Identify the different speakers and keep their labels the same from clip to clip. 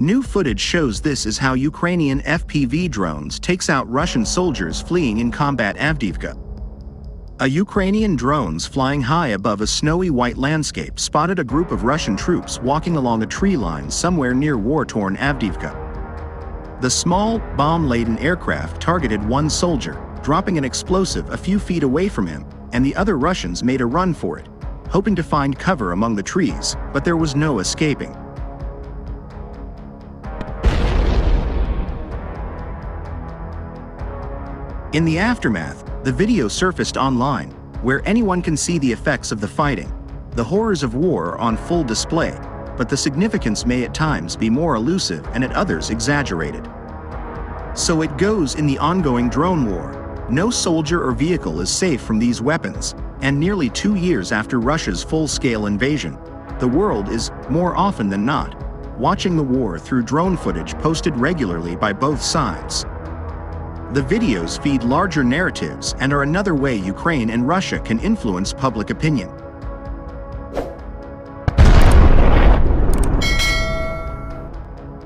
Speaker 1: New footage shows this is how Ukrainian FPV drones takes out Russian soldiers fleeing in combat Avdiivka. A Ukrainian drones flying high above a snowy white landscape spotted a group of Russian troops walking along a tree line somewhere near war-torn Avdiivka. The small, bomb-laden aircraft targeted one soldier, dropping an explosive a few feet away from him, and the other Russians made a run for it, hoping to find cover among the trees, but there was no escaping. In the aftermath, the video surfaced online, where anyone can see the effects of the fighting. The horrors of war are on full display, but the significance may at times be more elusive and at others exaggerated. So it goes in the ongoing drone war. No soldier or vehicle is safe from these weapons, and nearly 2 years after Russia's full-scale invasion, the world is, more often than not, watching the war through drone footage posted regularly by both sides. The videos feed larger narratives and are another way Ukraine and Russia can influence public opinion.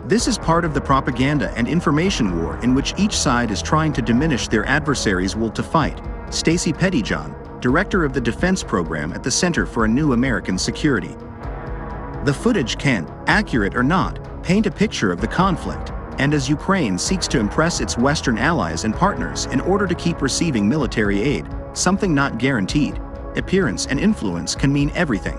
Speaker 1: This is part of the propaganda and information war in which each side is trying to diminish their adversaries' will to fight. Stacy Pettyjohn, director of the defense program at the Center for a New American Security. The footage can, accurate or not, paint a picture of the conflict, and as Ukraine seeks to impress its Western allies and partners in order to keep receiving military aid, something not guaranteed, appearance and influence can mean everything.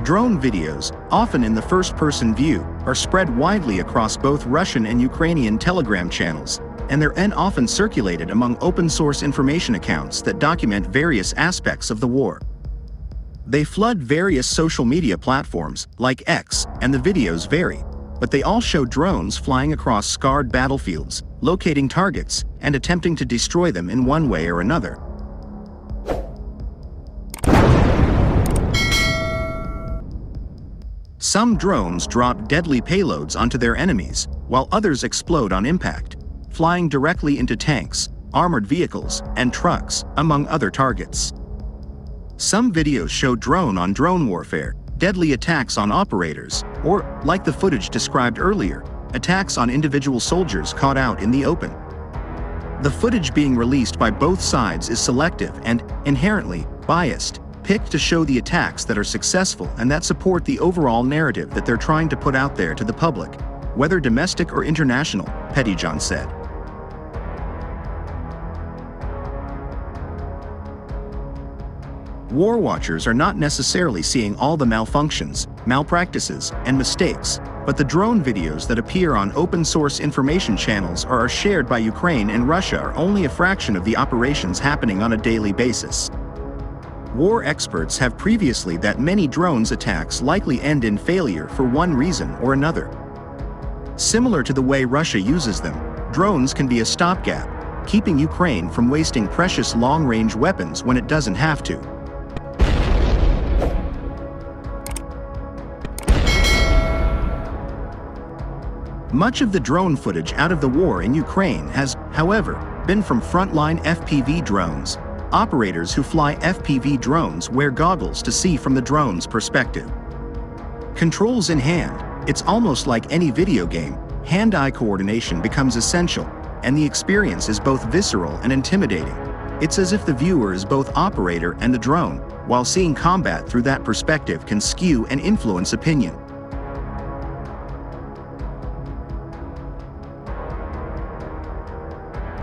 Speaker 1: Drone videos, often in the first-person view, are spread widely across both Russian and Ukrainian Telegram channels, and they're often circulated among open-source information accounts that document various aspects of the war. They flood various social media platforms, like X, and the videos vary, but they all show drones flying across scarred battlefields, locating targets, and attempting to destroy them in one way or another. Some drones drop deadly payloads onto their enemies, while others explode on impact, flying directly into tanks, armored vehicles, and trucks, among other targets. Some videos show drone-on-drone warfare, deadly attacks on operators, or, like the footage described earlier, attacks on individual soldiers caught out in the open. The footage being released by both sides is selective and, inherently, biased, picked to show the attacks that are successful and that support the overall narrative that they're trying to put out there to the public, whether domestic or international, Pettyjohn said. War watchers are not necessarily seeing all the malfunctions, malpractices, and mistakes, but the drone videos that appear on open-source information channels or are shared by Ukraine and Russia are only a fraction of the operations happening on a daily basis. War experts have previously that many drones attacks likely end in failure for one reason or another. Similar to the way Russia uses them, drones can be a stopgap, keeping Ukraine from wasting precious long-range weapons when it doesn't have to. Much of the drone footage out of the war in Ukraine has, however, been from frontline FPV drones. Operators who fly FPV drones wear goggles to see from the drone's perspective. Controls in hand, it's almost like any video game, hand-eye coordination becomes essential, and the experience is both visceral and intimidating. It's as if the viewer is both operator and the drone, while seeing combat through that perspective can skew and influence opinion.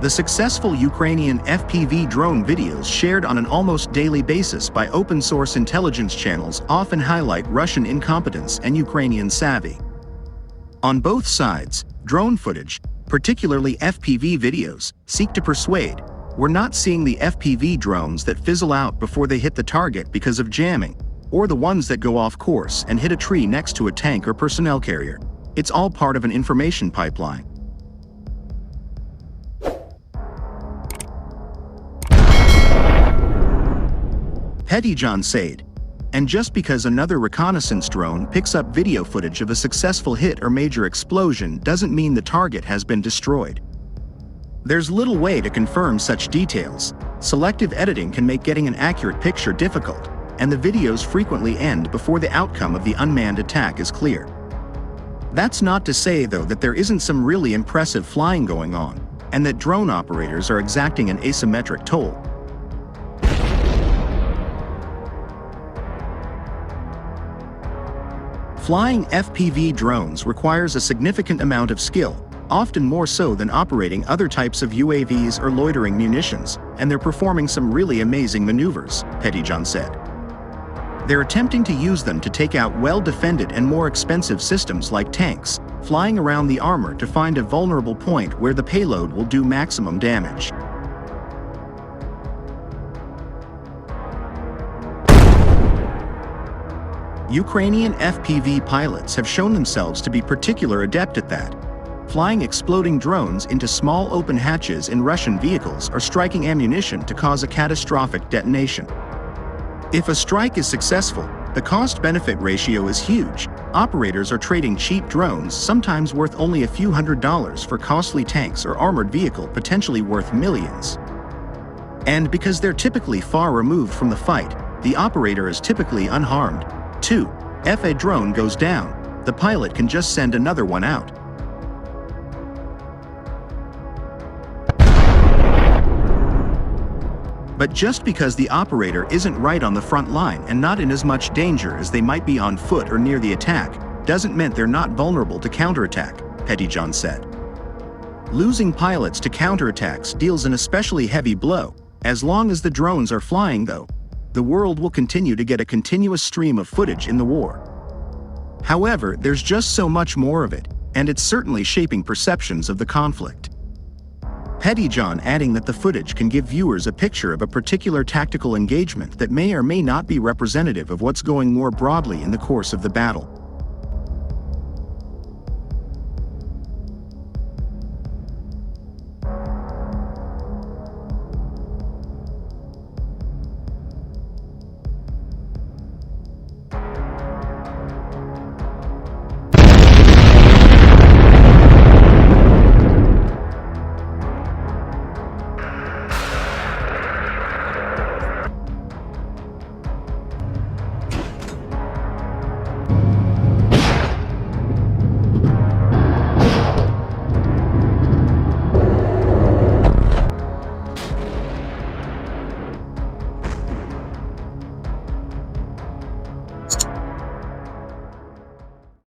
Speaker 1: The successful Ukrainian FPV drone videos shared on an almost daily basis by open-source intelligence channels often highlight Russian incompetence and Ukrainian savvy. On both sides, drone footage, particularly FPV videos, seek to persuade, we're not seeing the FPV drones that fizzle out before they hit the target because of jamming, or the ones that go off course and hit a tree next to a tank or personnel carrier. It's all part of an information pipeline. Pettyjohn said, and just because another reconnaissance drone picks up video footage of a successful hit or major explosion doesn't mean the target has been destroyed. There's little way to confirm such details. Selective editing can make getting an accurate picture difficult, and the videos frequently end before the outcome of the unmanned attack is clear. That's not to say, though, that there isn't some really impressive flying going on, and that drone operators are exacting an asymmetric toll. Flying FPV drones requires a significant amount of skill, often more so than operating other types of UAVs or loitering munitions, and they're performing some really amazing maneuvers, Pettyjohn said. They're attempting to use them to take out well-defended and more expensive systems like tanks, flying around the armor to find a vulnerable point where the payload will do maximum damage. Ukrainian FPV pilots have shown themselves to be particularly adept at that, flying exploding drones into small open hatches in Russian vehicles or striking ammunition to cause a catastrophic detonation. If a strike is successful, the cost-benefit ratio is huge. Operators are trading cheap drones, sometimes worth only a few $100s, for costly tanks or armored vehicle potentially worth millions. And because they're typically far removed from the fight, the operator is typically unharmed. 2. If a drone goes down, the pilot can just send another one out. But just because the operator isn't right on the front line and not in as much danger as they might be on foot or near the attack, doesn't mean they're not vulnerable to counterattack, Pettyjohn said. Losing pilots to counterattacks deals an especially heavy blow. As long as the drones are flying, though, the world will continue to get a continuous stream of footage in the war. However, there's just so much more of it, and it's certainly shaping perceptions of the conflict. Pettyjohn adding that the footage can give viewers a picture of a particular tactical engagement that may or may not be representative of what's going more broadly in the course of the battle.